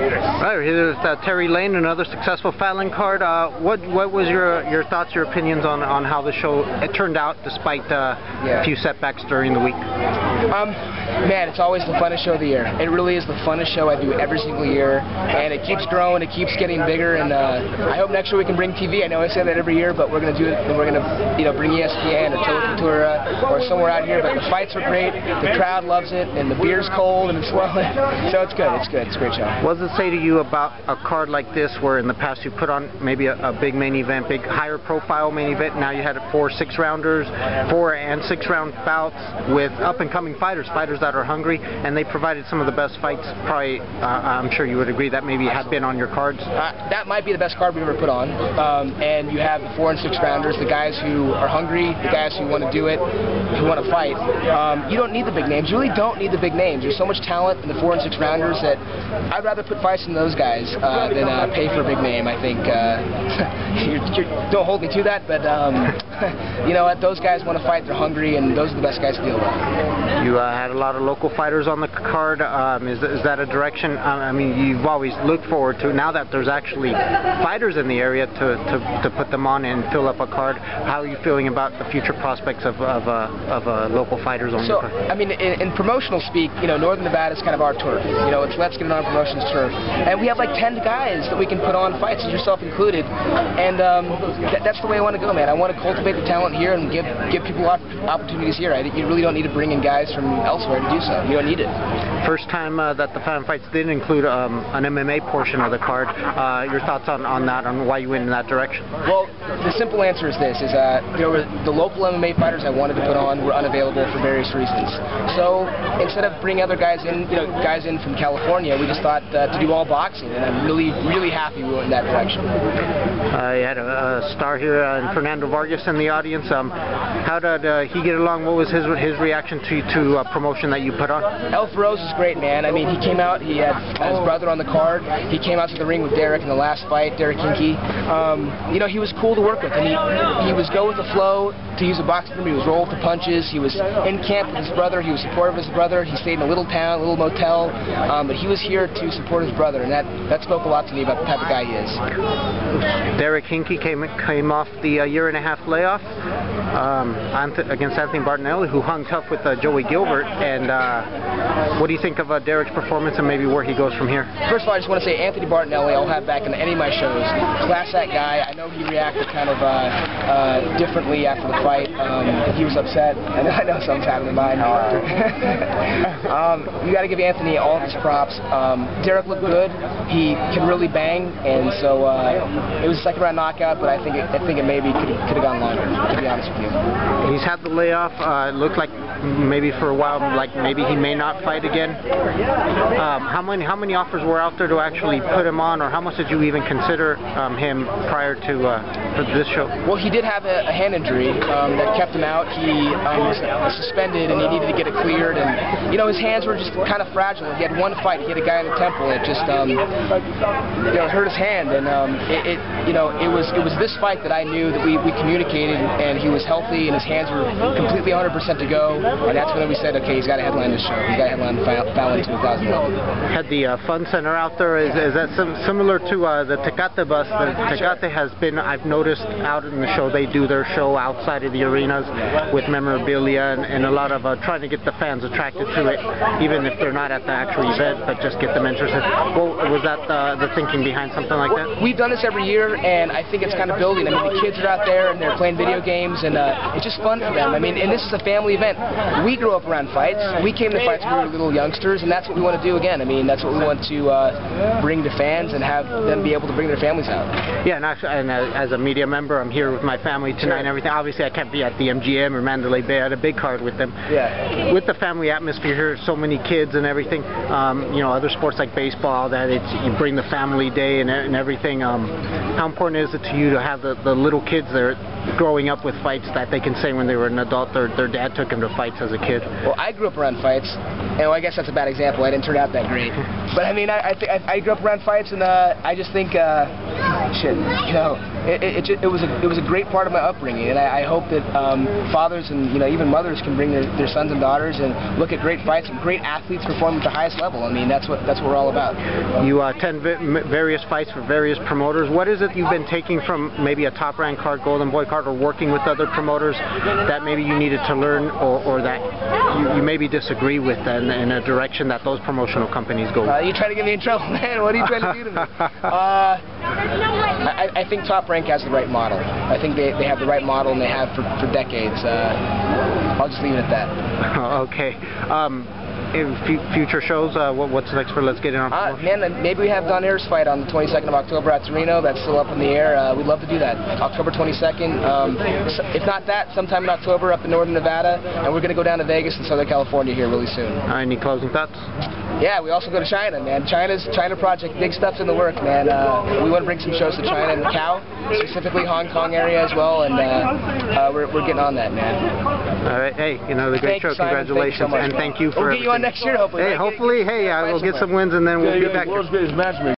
All right, here with Terry Lane, another successful Fallon card. What was your thoughts, your opinions on how the show turned out despite a few setbacks during the week? Man, it's always the funnest show of the year. It really is the funnest show I do every single year, and it keeps growing, it keeps getting bigger, and I hope next year we can bring TV. I know I say that every year, but we're going to do it, and we're going to bring ESPN or Telecultura or somewhere out here. But the fights are great, the crowd loves it, and the beer's cold and it's swelling, so it's good. It's good. It's a great show. What does it say to you about a card like this, where in the past you put on maybe a big main event, big higher profile main event? Now you had 4 6-rounders, 4 and 6-round bouts with up and coming fighters that are hungry, and they provided some of the best fights. Probably, I'm sure you would agree that maybe have been on your cards. That might be the best card we've ever put on. And you have the 4 and 6-rounders, the guys who are hungry, the guys who want to do it, who want to fight. You don't need the big names. You really don't need the big names. There's so much talent in the 4 and 6-rounders that I'd rather put fights in those guys than pay for a big name. I think don't hold me to that, but you know what? Those guys want to fight. They're hungry, and those are the best guys to deal with. You had a lot of local fighters on the card. Is that a direction? I mean, you've always looked forward to. Now that there's actually fighters in the area to put them on and fill up a card, how are you feeling about the future prospects of local fighters on the card? I mean, in promotional speak, you know, Northern Nevada is kind of our turf. You know, it's Let's Get It On Promotions turf, and we have like 10 guys that we can put on fights, yourself included, and that's the way I want to go, man. I want to cultivate the talent here and give people opportunities here. You really don't need to bring in guys from elsewhere to do so. You don't need it. First time that the Fallon fights did include an MMA portion of the card. Your thoughts on that, on why you went in that direction? Well, the simple answer is this: the local MMA fighters I wanted to put on were unavailable for various reasons. So instead of bringing other guys in, guys in from California, we just thought to do all boxing, and I'm really happy we went in that direction. You had a star here, Fernando Vargas, in the audience. How did he get along? What was his reaction to a promotion that you put on? El Feroz is great, man. I mean, he came out, he had his brother on the card. He came out to the ring with Derek in the last fight, Derek Kinky. You know, he was cool to work with, and he was go with the flow, to use a boxing term. He was roll with the punches. He was in camp with his brother. He was supportive of his brother. He stayed in a little town, a little motel, but he was here to support his brother, and that spoke a lot to me about the type of guy he is. Derek Kinky came off the year-and-a-half layoff against Anthony Bartonelli, who hung tough with Joey Gilbert. And what do you think of Derek's performance and maybe where he goes from here? First of all, I just want to say Anthony Bartonelli I'll have back in any of my shows. Class act guy. I know he reacted kind of differently after the fight. He was upset. I know something's happening in mine. You got to give Anthony all of his props. Derek looked good. He can really bang, and so it was a second-round knockout. But I think it maybe could have gone longer, to be honest with you. He's had the layoff. It looked like maybe for a while, like maybe he may not fight again. How many offers were out there to actually put him on, or how much did you even consider him prior to for this show? Well, he did have a hand injury that kept him out. He was suspended, and he needed to get it cleared. And you know, his hands were just kind of fragile. He had one fight. He hit a guy in the temple. It just it hurt his hand, and it was this fight that I knew that we communicated, and he was healthy, and his hands were completely 100% to go. And that's when we said, okay, he's got to headline this show. He's got to headline Fallon 2011. Had the Fun Center out there. Is that similar to the Tecate bus? The Tecate has been, I've noticed out in the show, they do their show outside of the arenas with memorabilia and a lot of trying to get the fans attracted to it, even if they're not at the actual event, but just get them interested. Well, was that the thinking behind something like that? We've done this every year, and I think it's kind of building. I mean, the kids are out there, and they're playing video games, and it's just fun for them. I mean, and this is a family event. We grew up around fights. We came to fights when we were little youngsters, and that's what we want to do again. I mean, that's what we want to bring to fans and have them be able to bring their families out. Yeah, and actually, as a media member, I'm here with my family tonight and everything. Obviously, I can't be at the MGM or Mandalay Bay. I had a big card with them. Yeah. With the family atmosphere here, so many kids and everything. You know, other sports like baseball, that you bring the family day and everything. How important is it to you to have the little kids there growing up with fights that they can say when they were an adult their dad took them to fights as a kid? Well, I grew up around fights, and I guess that's a bad example. I didn't turn out that great. But I mean, I grew up around fights, and I just think shit, you know, it was a great part of my upbringing, and I hope that fathers and, you know, even mothers can bring their sons and daughters and look at great fights and great athletes perform at the highest level. I mean, that's what we're all about. You attend various fights for various promoters. What is it you've been taking from maybe a Top Rank card, Golden Boy card, or working with other promoters that maybe you needed to learn, or that you maybe disagree with in a direction that those promotional companies go? You trying to get me in trouble, man? What are you trying to do to me? I think Top Rank has the right model. I think they have the right model, and they have for decades. I'll just leave it at that. Okay. In future shows, what's next for Let's Get In on Promotion? Man, maybe we have Donaire's fight on the 22nd of October at Torino. That's still up in the air. We'd love to do that. October 22nd. If not that, sometime in October up in northern Nevada, and we're going to go down to Vegas and Southern California here really soon. Any closing thoughts? Yeah, we also go to China, man. China project, big stuff's in the work, man. We want to bring some shows to China and Macau, specifically Hong Kong area as well, and we're getting on that, man. All right, hey, another great show. Congratulations, so and thank you for. We'll get you on next year, hopefully. Hey, hopefully, hey, we'll get some wins, and then we'll be back.